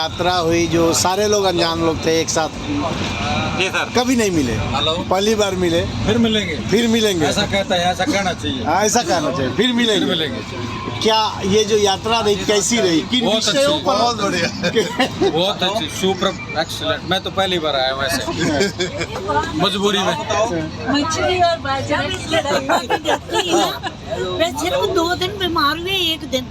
यात्रा हुई जो सारे लोग अनजान लोग थे एक साथ, जी सर। कभी नहीं मिले, पहली बार मिले, फिर मिलेंगे, फिर मिलेंगे, ऐसा कहता है, ऐसा कहना चाहिए, ऐसा कहना चाहिए, फिर मिलेंगे। क्या ये जो यात्रा रही कैसी रही, किन बहुत अच्छी, विषयों पर? बहुत बढ़िया, बहुत अच्छी, सुपर एक्सीलेंट। मैं तो पहली बार आया वैसे मजबूरी में। मछली और बाजरा की लड़ाई जाती है ना। मैं सिर्फ 2 दिन बीमार हुए, 1 दिन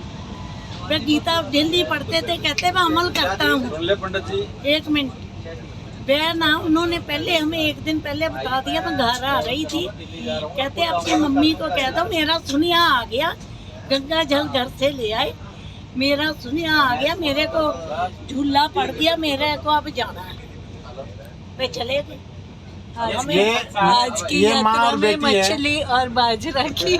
मैं गीता डेली पढ़ते थे, कहते मैं अमल करता हूँ। पंडित जी 1 मिनट वे ना, उन्होंने पहले हमें 1 दिन पहले बता दिया। मैं घर आ रही थी, कहते अपनी मम्मी को कह दो मेरा सुनिया आ गया, गंगा जल घर से ले आए, मेरा सुनिया आ गया, मेरे को झूला पड़ गया, मेरे को अब जाना है। वे चले गए। आज की यात्रा में मछली और बाजरा की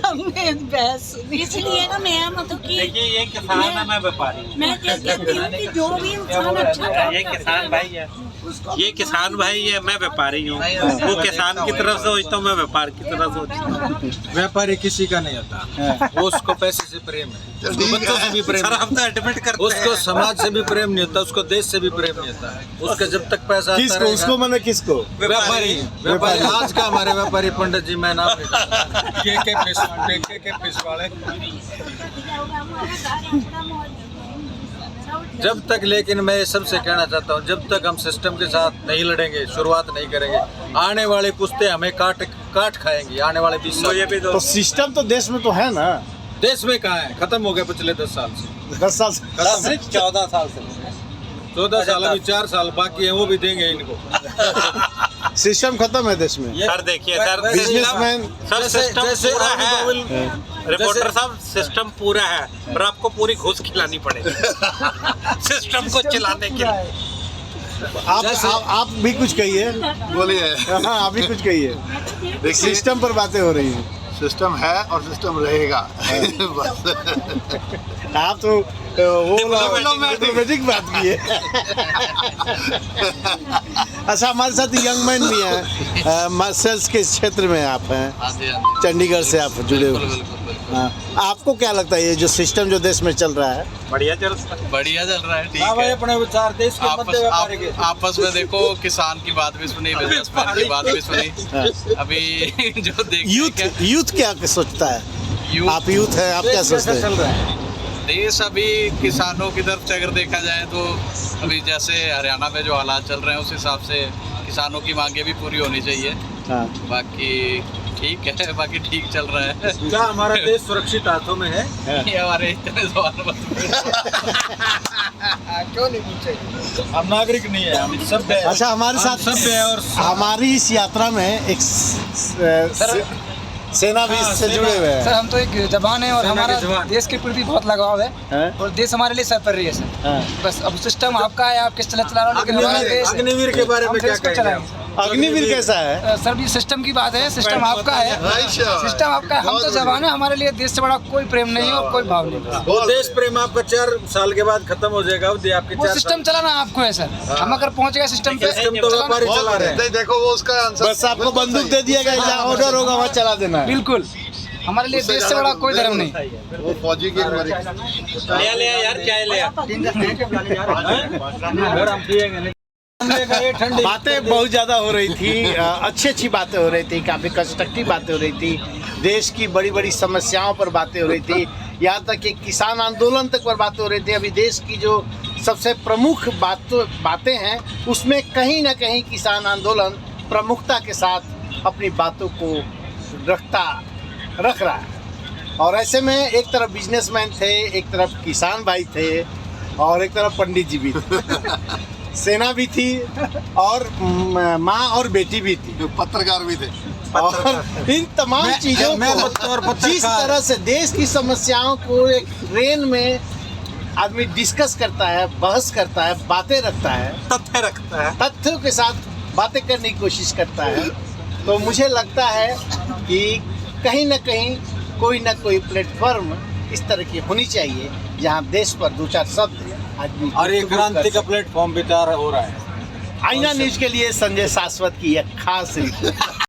हमने बहस सुनी, इसलिए ना मैं मतलब कि देखिए ये किसान है, मैं व्यापारी हूँ। मैं कहती हूँ कि जो भी इंसान अच्छा काम ये करता किसान भाई है, ये किसान भाई है, मैं व्यापारी हूँ। वो किसान की तरफ सोचता हूँ, मैं व्यापार की तरफ सोचता हूँ। व्यापारी किसी का नहीं होता, वो उसको पैसे से प्रेम है, उसको बच्चों से भी प्रेम सर है, हम तो एडमिट करते उसको हैं। समाज से भी प्रेम नहीं होता, उसको देश से भी प्रेम नहीं होता। उसका जब तक पैसा आता किसको? उसको रहेगा, मैंने किसको? व्यापारी व्यापारी आज का हमारे व्यापारी पंडित जी, मैं नाम के पिस वाले। जब तक, लेकिन मैं सबसे कहना चाहता हूँ, जब तक हम सिस्टम के साथ नहीं लड़ेंगे, शुरुआत नहीं करेंगे, आने वाली पुश्तें हमें काट खाएंगी। आने वाले 20 साल तो सिस्टम तो देश में तो है ना, देश में कहाँ है? खत्म हो गया पिछले 10 साल से। 10 साल से। सिर्फ 14 साल से, 14 साल, अभी 4 साल बाकी है, वो भी देंगे इनको। सिस्टम खत्म है देश में। सर देखिए सर, बिजनेसमैन सर सिस्टम जैसे पूरा है। जैसे- रिपोर्टर साहब सिस्टम पूरा है, पर आपको पूरी घूस खिलानी पड़ेगी सिस्टम को चलाने के लिए। आप भी कुछ कहिए। बोलिए। हाँ, आप भी कुछ कहिए। देखिए, सिस्टम पर बातें हो रही हैं। सिस्टम है और सिस्टम रहेगा। बस। आप तो वो डिप्लोमेटिक बात की है। अच्छा, हमारे साथ यंग मैन भी हैं, सेल्स के क्षेत्र में आप हैं, चंडीगढ़ से आप जुड़े हुए। हाँ, आपको क्या लगता है ये जो सिस्टम जो देश में चल रहा है? बढ़िया चल रहा है। बढ़िया चल रहा है, ठीक हाँ भाई, है। अपने विचार देश के मध्य व्यापारी के आपस में देखो, किसान की बात भी सुनी, बिजनेसमैन की बात भी सुनी। अभी जो देख यूथ क्या सोचता है? आप यूथ हैं, आप क्या सोचते हैं? चल रहा है देश अभी किसानों की तरफ से अगर देखा जाए तो अभी जैसे हरियाणा में जो हालात चल रहे हैं, उस हिसाब से किसानों की मांगे भी पूरी होनी चाहिए। हाँ। बाकी ठीक है, बाकी ठीक चल रहा है। क्या हमारा देश सुरक्षित हाथों में है? ये हमारे इतने सवाल मत क्यों नहीं पूछे? हम नागरिक नहीं है, हम सभ्य है। अच्छा, हमारे हम साथ सभ्य है और हमारी इस यात्रा में एक सेना भी इससे जुड़े हुए हैं। सर हम तो एक जवान है और सेना के हमारा जवान। देश के प्रति बहुत लगाव है हैं? और देश हमारे लिए सर्वोपरि रही है सर। हाँ। बस अब सिस्टम आपका है, आप किस चला रहे हो, लेकिन हमारा देश अग्निवीर के बारे हम में फिर क्या इसको कहेंगे? चलाएंगे। अग्निवीर कैसा है? सर ये सिस्टम की बात है, सिस्टम आपका है, सिस्टम आपका है, हम तो जवान है, हमारे लिए देश से बड़ा कोई प्रेम नहीं है और कोई भाव नहीं। वो देश प्रेम आपका 4 साल के बाद खत्म हो जाएगा। अब आपके वो 4 सिस्टम चलाना आपको है सर, हम अगर पहुंच गए सिस्टम पे सिस्टम तो व्यापारी चला रहे हैं। देखो वो उसका आंसर। बस आपको बंदूक दे दिया गया, जहाँ ऑर्डर होगा वहाँ चला देना है। बिल्कुल, हमारे लिए देश से बड़ा कोई धर्म नहीं। वो फौजी की मरी। ले यार, चाय ले। ठंडी बातें बहुत ज़्यादा हो रही थी, अच्छी बातें हो रही थी, काफ़ी कंस्ट्रक्टिव बातें हो रही थी, देश की बड़ी बड़ी समस्याओं पर बातें हो रही थी, यहाँ तक कि किसान आंदोलन तक पर बातें हो रही थी। अभी देश की जो सबसे प्रमुख बातें हैं, उसमें कहीं ना कहीं किसान आंदोलन प्रमुखता के साथ अपनी बातों को रख रहा है। और ऐसे में एक तरफ बिजनेसमैन थे, एक तरफ किसान भाई थे, और एक तरफ पंडित जी भी थे, सेना भी थी, और माँ और बेटी भी थी, पत्रकार भी थे। और इन तमाम चीज़ों को जिस तरह से देश की समस्याओं को एक ट्रेन में आदमी डिस्कस करता है, बहस करता है, बातें रखता है, तथ्य रखता है, तथ्यों के साथ बातें करने की कोशिश करता है, तो मुझे लगता है कि कहीं ना कहीं कोई ना कोई प्लेटफॉर्म इस तरह की होनी चाहिए जहां देश पर 2-4 शब्द आदमी। और ये क्रांति का प्लेटफॉर्म भी तैयार हो रहा है। आईना न्यूज के लिए संजय शाश्वत की एक खास रिपोर्ट।